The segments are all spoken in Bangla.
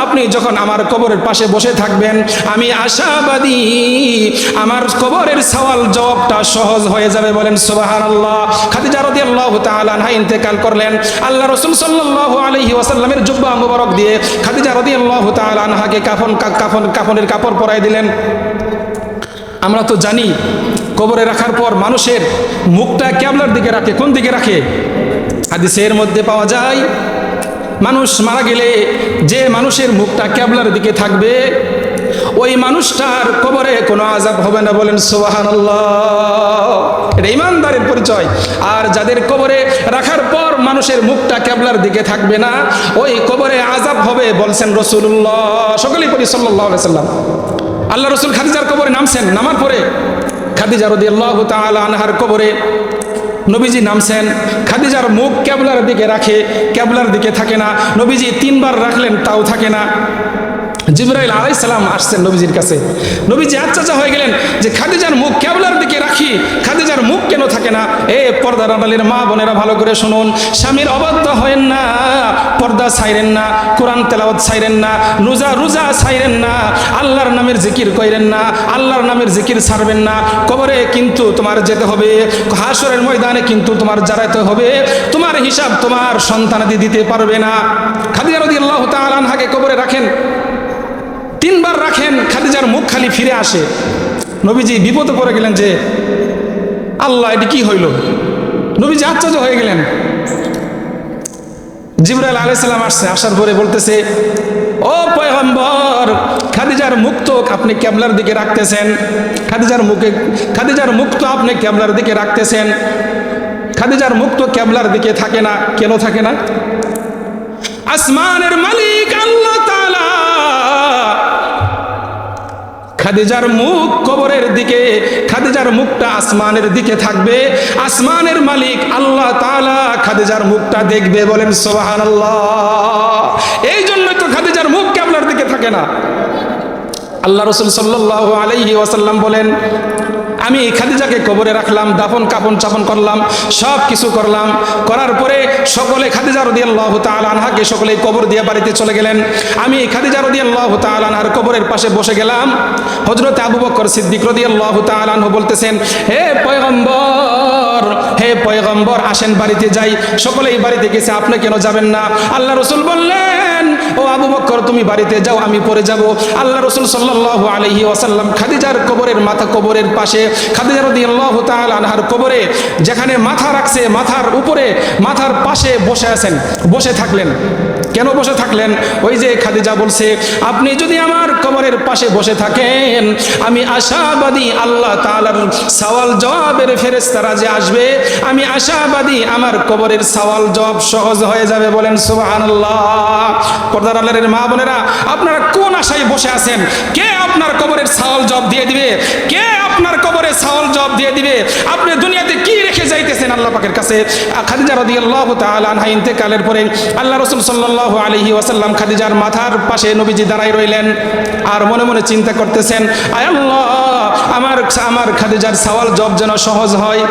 আপনি যখন আমার কবরের পাশে বসে থাকবেন আমি আশাবাদী আমার কবরের সওয়াল জবাবটা সহজ হয়ে যাবে। বলেন সুবহানাল্লাহ। খাদিজা রাদিয়াল্লাহু তাআলা আনহা ইন্তেকাল করলেন। আল্লাহ রাসূল সাল্লাল্লাহু আলাইহি ওয়াসাল্লামের জুব্বা মুবারক দিয়ে খাদিজা রাদিয়াল্লাহু তাআলা আনহাকে কাফনের কাপড় পরায় দিলেন। আমরা তো জানি কবরে রাখার পর মানুষের মুখটা কিবলার দিকে রাখে। কোন দিকে রাখে? হাদিসের মধ্যে পাওয়া যায় মানুষ মারা গেলে যে মানুষের মুখটা কিবলার দিকে থাকবে ওই মানুষটার কবরে কোনো আযাব হবে না। বলেন সুবহানাল্লাহ। এটা ঈমানদারের পরিচয়। আর যাদের কবরে রাখার পর মানুষের মুখটা কিবলার দিকে থাকবে না ওই কবরে আযাব হবে বলছেন রাসূলুল্লাহ। সকলেই পড়ি সাল্লাল্লাহু আলাইহি সাল্লাম। আল্লাহ রাসূল খাদিজার কবরে নামছেন। নামার পরে খাদিজা রাদিয়াল্লাহু তাআলা আনহার কবরে নবীজি নামছেন। খাদিজার মুখ কিবলার দিকে রাখে, কিবলার দিকে থাকে না। নবীজি 3 বার রাখলেন তাও থাকে না। জিবরাইল আলাইহিস সালাম আসছেন নবীজির কাছে। নবীজি আশ্চর্য হয়ে গেলেন যে খাদিজার মুখ কিবলার দিকে রাখি, খাদিজার মুখ কেন থাকে না? পর্দার আড়ালের মা বোনেরা ভালো করে শুনুন। স্বামীর অবাধ্য হয়েন না, পর্দা ছাইরেন না, কোরআন তেলাওয়াত ছাইরেন না, রোজা ছাইরেন না, আল্লাহর নামের জিকির কইরেন না, আল্লাহর নামের জিকির ছাড়বেন না। কবরে কিন্তু তোমার যেতে হবে, হাসরের ময়দানে কিন্তু তোমার দাঁড়াতে হবে। তোমার হিসাব তোমার সন্তানাদি দিতে পারবে না। খাদিজা রাদিয়াল্লাহু তাআলা আনহাকে কবরে রাখেন, 3 বার রাখেন, খাদিজার মুখ খালি ফিরে আসে। নবীজি বিপদে পড়ে গেলেন যে আল্লাহ এটি কি হইল? নবীজি আশ্চর্য হয়ে গেলেন। জিবরাইল আলাইহিস সালাম আসছে। আসার পরে বলতেছে, ও পয়গম্বর, খাদিজার মুখ তো আপনি কিবলার দিকে রাখতেছেন, খাদিজার মুখ তো আপনি কিবলার দিকে রাখতেছেন, খাদিজার মুখ তো কিবলার দিকে থাকে না। কেন থাকে না? আসমানের মালিক আল্লাহ তাআলা খাদিজার মুখ কবরের দিকে, খাদিজার মুখটা আসমানের দিকে থাকবে। আসমানের মালিক আল্লাহ তাআলা খাদিজার মুখটা দেখবে। বলেন সুবহানাল্লাহ। এই জন্য তো খাদিজার মুখ কিবলার দিকে থাকে না। আল্লাহ রাসূল সাল্লাল্লাহু আলাইহি ওয়াসাল্লাম বলেন, আমি খাদিজাকে কবরে রাখলাম, দাফন কাফন চাপন করলাম, সব কিছু করলাম। করার পরে সকলে খাদিজা রাদিয়াল্লাহু তাআলা আনহাকে সকলে কবর দিয়ে বাড়িতে চলে গেলেন। আমি খাদিজা রাদিয়াল্লাহু তাআলা আনহার কবরের পাশে বসে গেলাম। হযরত আবু বকর সিদ্দিক রাদিয়াল্লাহু তাআলা আনহু বলতেছেন, হে পয়গম্বর আসেন বাড়িতে যাই। সকলেই বাড়িতে গেছে, আপনি কেন যাবেন না? আল্লাহ রাসূল বললেন, ও আবু বকর তুমি বাড়িতে যাও, আমি পরে যাব। আল্লাহ রাসূল সাল্লাল্লাহু আলাইহি ওয়াসাল্লাম খাদিজার কবরের পাশে, খাদিজা রাদিয়াল্লাহু তাআলা আনহার কবরে যেখানে মাথা রাখছে মাথার উপরে, মাথার পাশে বসে আছেন, বসে থাকলেন। কেন বসে থাকলেন? ওই যে খাদিজা বলছে, আপনি যদি আমার কবরের পাশে বসে থাকেন আমি আশাবাদী আল্লাহ তাআলার সওয়াল জবাবের ফেরেশতারা যে আসবে, আমি আশাবাদী আমার কবরের সওয়াল জবাব সহজ হয়ে যাবে। বলেন সুবহানাল্লাহ। পর্দার আড়ালের মা বোনেরা, আপনারা কোন আশায় বসে আছেন? কে আপনার কবরের সওয়াল জবাব দিয়ে দিবে? কে আপনার কবরের সওয়াল জবাব দিয়ে দিবে? আপনি দুনিয়াতে কি রেখে যাইতেছেন আল্লাহ পাকের কাছে? খাদিজা রাদিয়াল্লাহু তাআলা আনহা ইন্তেকালের পরে আল্লাহ রাসূল সাল্লাল্লাহু আলাইহি ওয়াসাল্লাম খাদিজার মাথার পাশে নবীজি দাঁড়ায় রইলেন আর মনে মনে চিন্তা করতেছেন, আয় আল্লাহ, আমার খাদিজার সওয়াল জবাব যেন সহজ হয়।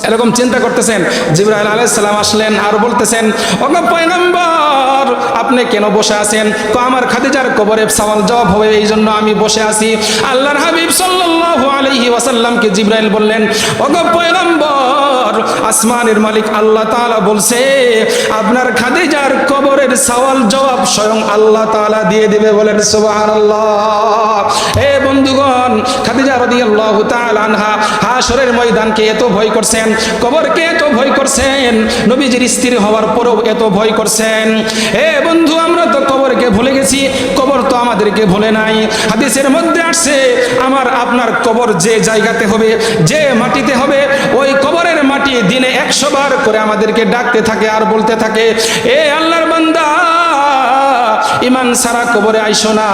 এরকম চিন্তা করতেছেন। জিবরাইল আলাইহিস সালাম আসলেন আর বলতেছেন, ও পয়গম্বর আপনি কেন বসে আছেন? আমার খাদিজার কবরে সওয়াল জবাব হবে, এই জন্য আমি বসে আছি। আল্লাহর হাবিব সাল্লাল্লাহু আলাইহি ওয়াসাল্লামকে জিবরাইল বললেন, ও পয়গম্বর, আসমানের মালিক আল্লাহ তাআলা বলছে আপনার খাদিজার কবরের সওয়াল জবাব স্বয়ং আল্লাহ তাআলা দিয়ে দিবে। বলেন সুবহানাল্লাহ। হে বন্ধুগণ, খাদিজা রাদিয়াল্লাহু তাআলা আনহা হাসরের ময়দানকে এত ভয় করছেন, কবরকে এত ভয় করছেন, নবীজির স্ত্রী হওয়ার পরেও এত ভয় করছেন। হে বন্ধু, আমরা তো কবরকে ভুলে গেছি, কবর তো আমাদেরকে ভুলে নাই। হাদিসের মধ্যে আসছে আমার আপনার কবর যে জায়গাতে হবে, যে মাটিতে হবে, ওই কবরের মাটি দিনে 100 বার করে আমাদেরকে ডাকতে থাকে আর বলতে থাকে, এ আল্লাহর বান্দা, ইমান ছাড়া কবরে আইসো না,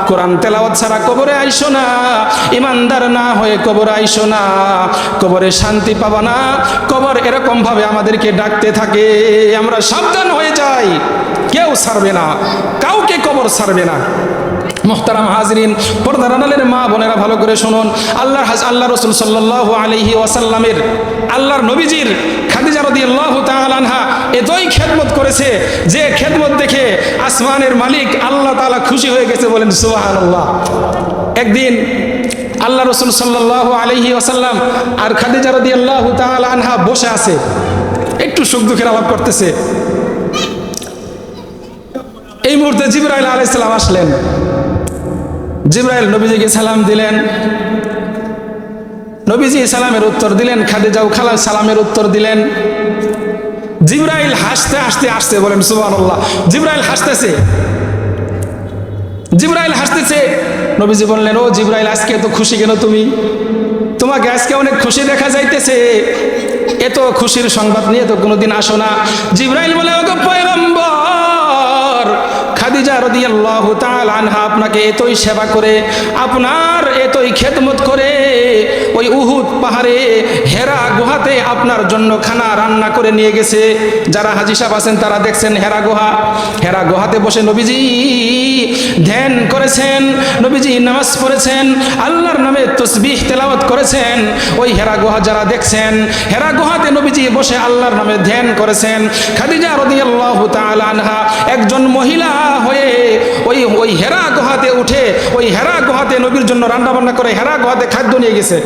কোরআন তেলাওয়াত ছাড়া কবরে আইসো না, ইমানদার না হয়ে কবরে আইসো না, কবরে শান্তি পাবা না। কবর এরকম ভাবে আমাদেরকে ডাকতে থাকে। আমরা সাবধান হয়ে যাই, কেউ ছাড়বে না, কাউকে কবর ছাড়বে না। মুহতারাম হাজরিন, পর্দার আড়ালের মা বোনেরা ভালো করে শুনুন। আল্লাহ রাসূল সাল্লাল্লাহু আলাইহি ওয়াসাল্লামের, আল্লাহর নবীজির খাদিজা রাদিয়াল্লাহু তাআলা আনহা এতই খেদমত করেছে যে খেদমত দেখে আসমানের মালিক আল্লাহ তাআলা খুশি হয়ে গেছে, বলেন সুবহানাল্লাহ। একদিন আল্লাহ রাসূল সাল্লাল্লাহু আলাইহি ওয়াসাল্লাম আর খাদিজা রাদিয়াল্লাহু তাআলা আনহা বসে আছে, একটু সুখ দুঃখের আলাপ করতেছে। এই মুহূর্তে জিবরাইল আলাইহিস সালাম আসলেন। জিবরাইল নবীজিকে সালাম দিলেন, নবীজি সালামের উত্তর দিলেন, খাদিজাও খালা সালামের উত্তর দিলেন। জিবরাইল হাসতে হাসতে আসছে, বলেন সুবহানাল্লাহ। জিবরাইল হাসতেছে, জিবরাইল হাসতেছে। নবীজি বললেন, ও জিবরাইল, আজকে এত খুশি কেন তুমি? তোমাকে আজকে অনেক খুশি দেখা যাইতেছে, এত খুশির সংবাদ নিয়ে তো কোনোদিন আসো না। জিবরাইল বলে, ওগো পয়গম্বর, খাদিজা রাদিয়াল্লাহু তাআলা আনহা আপনাকে এতই সেবা করে, আপনার এতই খেদমত করে, ওই উহুদ পাহাড়ে হেরা গুহাতে আপনার জন্য খানা রান্না করে নিয়ে গেছে। যারা হাজী সাহেব আছেন তারা দেখছেন হেরা গুহা, হেরা গুহাতে বসে নবীজি ধ্যান করেছেন, নবীজি নামাজ পড়েছেন, আল্লাহর নামে তাসবিহ তেলাওয়াত করেছেন। ওই হেরা গুহা যারা দেখছেন, হেরা গুহাতে নবীজি বসে আল্লাহর নামে ধ্যান করেছেন। খাদিজা রাদিয়াল্লাহু তাআলা আনহা একজন মহিলা হয়ে ওই হেরা গুহাতে উঠে, ওই হেরা গুহাতে নবীর জন্য রান্না বান্না করে হেরা গুহাতে খাদ্য নিয়ে গেছে।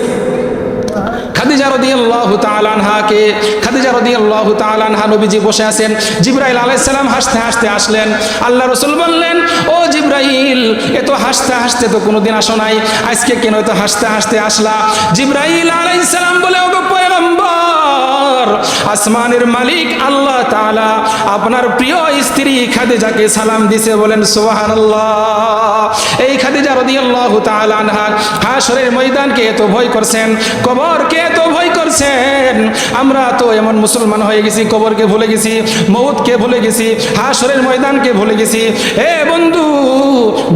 খাদিজা রাদিয়াল্লাহু তাআলা আনহাকে, খাদিজা রাদিয়াল্লাহু তাআলা আনহা নবীজি বসে আছেন। জিবরাইল আলাইহিস সালাম হাসতে হাসতে আসলেন। আল্লাহ রাসূল বললেন, ও জিবরাইল, এত হাসতে হাসতে তো কোনোদিন আসো নাই, আজকে কেন এত হাসতে হাসতে আসলা? জিবরাইল আলাইহিস সালাম বলে, ওগো পয়গম্বর, আসমানের মালিক আল্লাহ তাআলা আপনার প্রিয় স্ত্রী খাদিজাকে সালাম দিছে, বলেন সুবহানাল্লাহ। এই খাদিজা রাদিয়াল্লাহু তাআলা আনহা হাশরের ময়দানকে এত ভয় করছেন, কবরকে এত ভয় করছেন। আমরা তো এমন মুসলমান হয়ে গেছি, কবরকে ভুলে গেছি, মউতকে ভুলে গেছি, হাশরের ময়দানকে ভুলে গেছি। এ বন্ধু,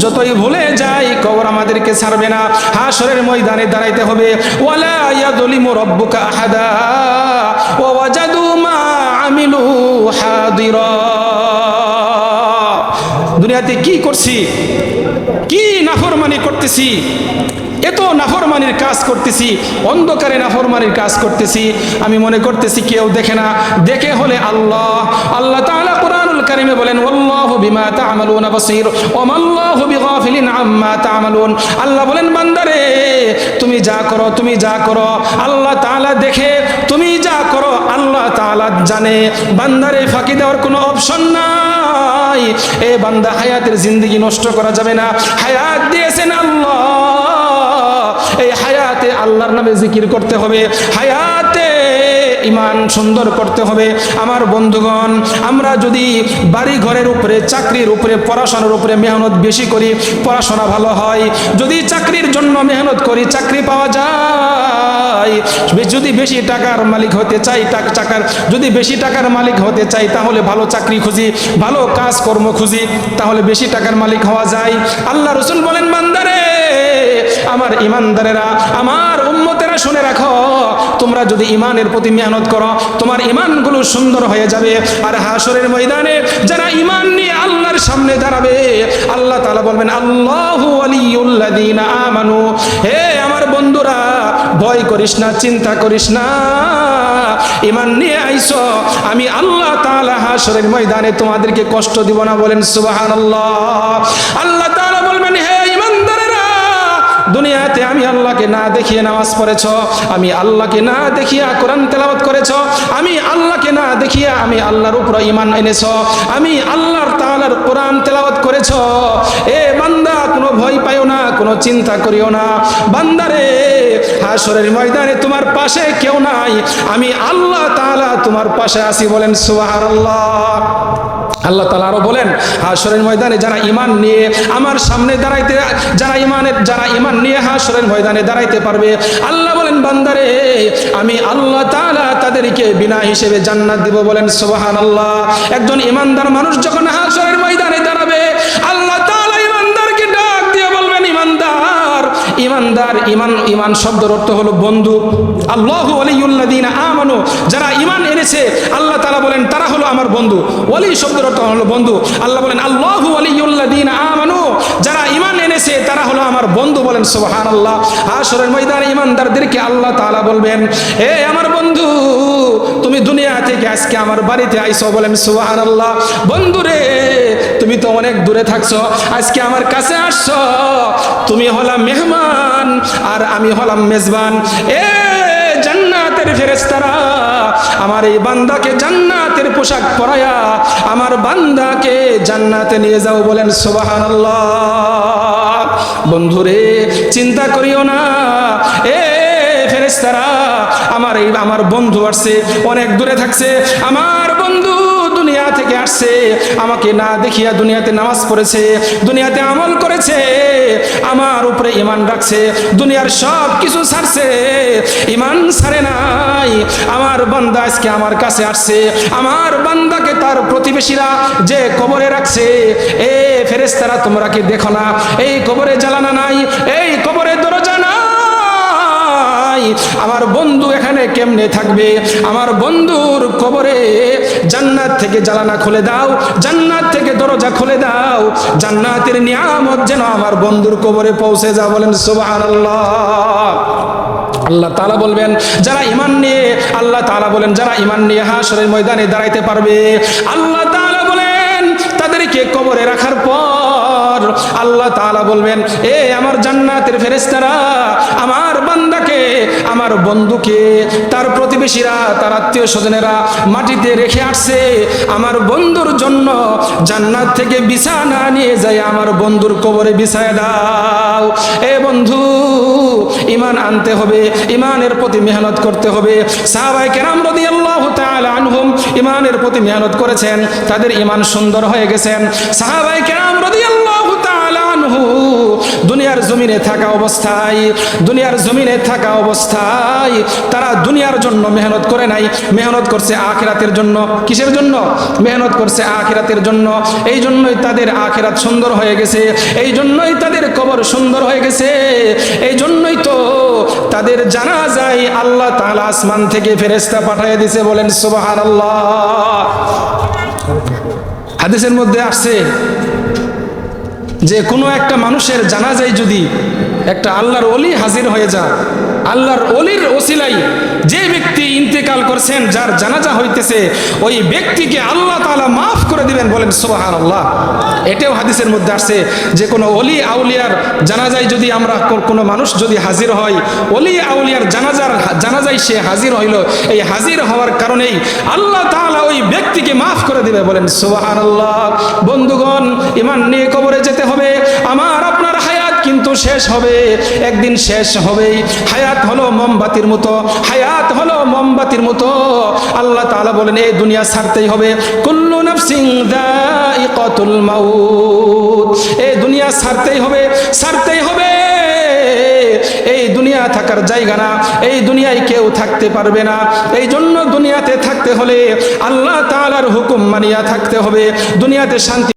যতই ভুলে যাই কবর আমাদেরকে ছাড়বে না, হাশরের ময়দানে দাঁড়াইতে হবে। ওয়ালা ইয়াযলিমু রাব্বুকা আহাদা ওয়া ওয়াজাদু মা আমিলু হাদিরা। দুনিয়াতে কি করছি, কি নাফরমানি করতেছি, এত নাফরমানির কাজ করতেছি, অন্ধকারে নাফরমানির কাজ করতেছি, আমি মনে করতেছি কেউ দেখে না। দেখে হলে আল্লাহ, আল্লাহ তাআলা কুরআনুল কারীমে বলেন, ওয়াল্লাহু বিমা তা'মালুনা বাসীর ওয়া মাল্লাহু বিগাফিলিন আম্মা তা'মালুন। আল্লাহ বলেন, বান্দারে তুমি যা করো, তুমি যা করো আল্লাহ তাআলা দেখে, তুমি যা করো আল্লাহ তাআলা জানে। বান্দারে ফাঁকি দেওয়ার কোনো অপশন নাই। এ বান্দা, হায়াতের জিন্দেগি নষ্ট করা যাবে না। হায়াত দিয়েছেন আল্লাহ, এই হায়াতে আল্লাহর নামে জিকির করতে হবে, হায়াতে ঈমান সুন্দর করতে হবে। আমার বন্ধুগণ, আমরা যদি বাড়ি ঘরের উপরে, চাকরির উপরে, পড়াশোনার উপরে মেহনত বেশি করি, পড়াশোনা ভালো হয়। যদি চাকরির জন্য মেহনত করি, চাকরি পাওয়া যায়। যদি বেশি টাকার মালিক হতে চাই, যদি বেশি টাকার মালিক হতে চাই, তাহলে ভালো চাকরি খুঁজি, ভালো কাজকর্ম খুঁজি, তাহলে বেশি টাকার মালিক হওয়া যায়। আল্লাহ রাসূল বলেন, বান্দারে, আমার ঈমানদারেরা, আমার উম্মতেরা শুনে রাখো, তোমরা যদি ঈমানের প্রতি মেহনত করো, তোমার ঈমানগুলো সুন্দর হয়ে যাবে। আর হাশরের ময়দানে যারা ঈমান নিয়ে আল্লাহর সামনে দাঁড়াবে, আল্লাহ তাআলা বলবেন, আল্লাহু ওয়ালিয়ুল্লাযীনা আমানু। হে আমার বন্ধুরা, ভয় করিস না, চিন্তা করিস না, ঈমান নিয়ে আইছো, আমি আল্লাহ তাআলা হাশরের ময়দানে তোমাদেরকে কষ্ট দিব না, বলেন সুবহানাল্লাহ। আল্লাহ তাআলা বলবেন, হে ঈমানদারেরা, দুনিয়াতে আমি আল্লাহকে না দেখিয়ে নামাজ পড়েছ, আমি আল্লাহকে না দেখিয়া কোরআন তেলাওয়াত করেছ, আমি আল্লাহকে না দেখিয়া আমি আল্লাহর উপর ঈমান এনেছ, আমি আল্লাহর তাআলার কোরআন তেলাওয়াত করেছ। এ বান্দা, কোনো ভয় পাইও না, কোনো চিন্তা করিও না। বান্দারে, হাশরের ময়দানে তোমার পাশে কেউ নাই, আমি আল্লাহ তাআলা তোমার পাশে আছি, বলেন সুবহানাল্লাহ। আল্লাহ তাআলা আরো বলেন, হাশরের ময়দানে যারা ঈমান নিয়ে আমার সামনে দাঁড়াইতে, যারা ঈমান নিয়ে হাশরের ময়দানে দাঁড়াইতে পারবে, আল্লাহ বলেন, বান্দারে, আমি আল্লাহ তাআলা তাদেরকে বিনা হিসেবে জান্নাত দিব, বলেন সুবহানাল্লাহ। একজন ঈমানদার মানুষ যখন হাশরের ময়দানে দাঁড়াবে, আল্লাহ তাআলা ঈমানদারকে ডাক দিয়ে বলবেন, ঈমানদার, ঈমানদার, ঈমান শব্দের অর্থ হলো বন্ধু। আল্লাহু ওয়ালিয়ুল্লাযীনা আমানু, যারা ঈমান এনেছে আল্লাহ তাআলা বলেন তারা হলো আমার বন্ধু। ওয়ালি শব্দের অর্থ হলো বন্ধু। আল্লাহ বলেন, আল্লাহু ওয়ালিয়ুল্লাযীনা আমানু, যারা ঈমান এনেছে তারা হলো আমার বন্ধু, বলেন সুবহানাল্লাহ। হাশরের ময়দানে ঈমানদারদেরকে আল্লাহ তাআলা বলবেন, হে আমার বন্ধু, তুমি দুনিয়া থেকে আজকে আমার বাড়িতে আইছো, বলেন সুবহানাল্লাহ। বন্ধুরে, তুমি তো অনেক দূরে থাকছো, আজকে আমার কাছে আসছো, তুমি হলাম মেহমান আর আমি হলাম মেজবান। এ জান্নাতের ফেরেশতারা, আমার এই বান্দাকে জান্নাতের পোশাক পরায়া আমার বান্দাকে জান্নাতে নিয়ে যাও, বলেন সুবহানাল্লাহ। বন্ধুরে চিন্তা করিও না, এ ফেরেশতারা, আমার বন্ধু আসছে, অনেক দূরে থাকছে, আমার বন্ধু দুনিয়া থেকে আসছে, আমাকে না দেখিয়া দুনিয়াতে নামাজ পড়েছে, দুনিয়াতে আমল করেছে, আমার উপরে ঈমান রাখছে, দুনিয়ার সব কিছু ছাড়ছে, ঈমান ছাড়ে নাই। আমার বান্দা আজকে আমার কাছে আসছে, আমার বান্দাকে তার প্রতিবেশীরা যে কবরে রাখছে, এ ফেরেশতারা তোমরা কি দেখো না, এই কবরে জ্বালানা নাই, এই কবরে দরজা নাই, আমার বন্ধু এখানে কেমনে থাকবে? আমার বন্ধুর কবরে জান্নাত থেকে জানালা খুলে দাও, জান্নাত থেকে দরজা খুলে দাও, জান্নাতের নিয়ামত যেন আমার বন্ধুর কবরে পৌঁছে যা, বলেন সুবহানাল্লাহ। আল্লাহ তাআলা বলবেন যারা ঈমান নিয়ে, আল্লাহ তাআলা বলেন যারা ঈমান নিয়ে হাশরের ময়দানে দাঁড়াইতে পারবে, আল্লাহ তাআলা বলেন তাদেরকে কবরে রাখার পর আল্লাহ তাআলা বলবেন, এ আমার জান্নাতের ফেরেশতারা, আমার বান্দাকে, আমার বন্ধুকে তার প্রতিবেশীরা, তার আত্মীয় স্বজনেরা মাটিতে রেখে আসছে, আমার বন্ধুর জন্য জান্নাত থেকে বিছানা নিয়ে যায় আমার বন্ধুর কবরে বিছায় দাও। এ বন্ধু, ঈমান আনতে হবে, ঈমানের প্রতি মেহনত করতে হবে। সাহাবায়ে কেরাম রাদিয়াল্লাহু তাআলা আনহুম ঈমানের প্রতি মেহনত করেছেন, তাদের ঈমান সুন্দর হয়ে গেছেন। সাহাবায়ে কেরাম রাদিয়াল্লাহু তাআলা আনহু দুনিয়ার জমিনে থাকা অবস্থায়, দুনিয়ার জমিনে থাকা অবস্থায় তারা দুনিয়ার জন্য মেহনত করে নাই, মেহনত করছে আখিরাতের জন্য। কিসের জন্য? মেহনত করছে আখিরাতের জন্য। এই জন্যই তাদের আখিরাত সুন্দর হয়ে গেছে, এই জন্যই তাদের কবর সুন্দর হয়ে গেছে, এই জন্যই তো তাদের জানাজায় আল্লাহ তাআলা আসমান থেকে ফেরেশতা পাঠিয়ে দিয়েছে, বলেন সুবহানাল্লাহ। হাদিসের মধ্যে আসছে যে কোনো একটা মানুষের জানাজায় যদি একটা আল্লাহর ওলি হাজির হয়ে যায়, আল্লাহর ওলির ওসিলাই যে ব্যক্তি ইন্তেকাল করছেন, যার জানাজা হইতেছে, ওই ব্যক্তিকে আল্লাহ তাআলা মাফ করে দিবেন, বলেন সুবহানাল্লাহ। এটাও হাদিসের মধ্যে আসছে যে কোনো ওলি আউলিয়ার জানাজায় যদি আমরা, কোনো মানুষ যদি হাজির হয়, ওলি আউলিয়ার জানাজায় সে হাজির হইল, এই হাজির হওয়ার কারণেই আল্লাহ তাআলা ওই ব্যক্তিকে মাফ করে দিবে, বলেন সুবহানাল্লাহ। বন্ধুগণ, ঈমান নিয়ে কবরে যেতে হবে। আমার আপনার হায়াত কিন্তু শেষ হবে, একদিন শেষ হবেই। হায়াত হলো মোমবাতির মতো, হায়াত হলো মোমবাতির মতো। আল্লাহ তাআলা বলেন এই দুনিয়া ছাড়তেই হবে, কুল্লু নাফসিন যায়িকাতুল মাউত, এই দুনিয়া ছাড়তেই হবে, ছাড়তেই হবে। এই দুনিয়া থাকার জায়গা না, এই দুনিয়ায় কেউ থাকতে পারবে না। এই জন্য দুনিয়াতে থাকতে হলে আল্লাহ তাআলার হুকুম মানিয়া থাকতে হবে, দুনিয়াতে শান্তি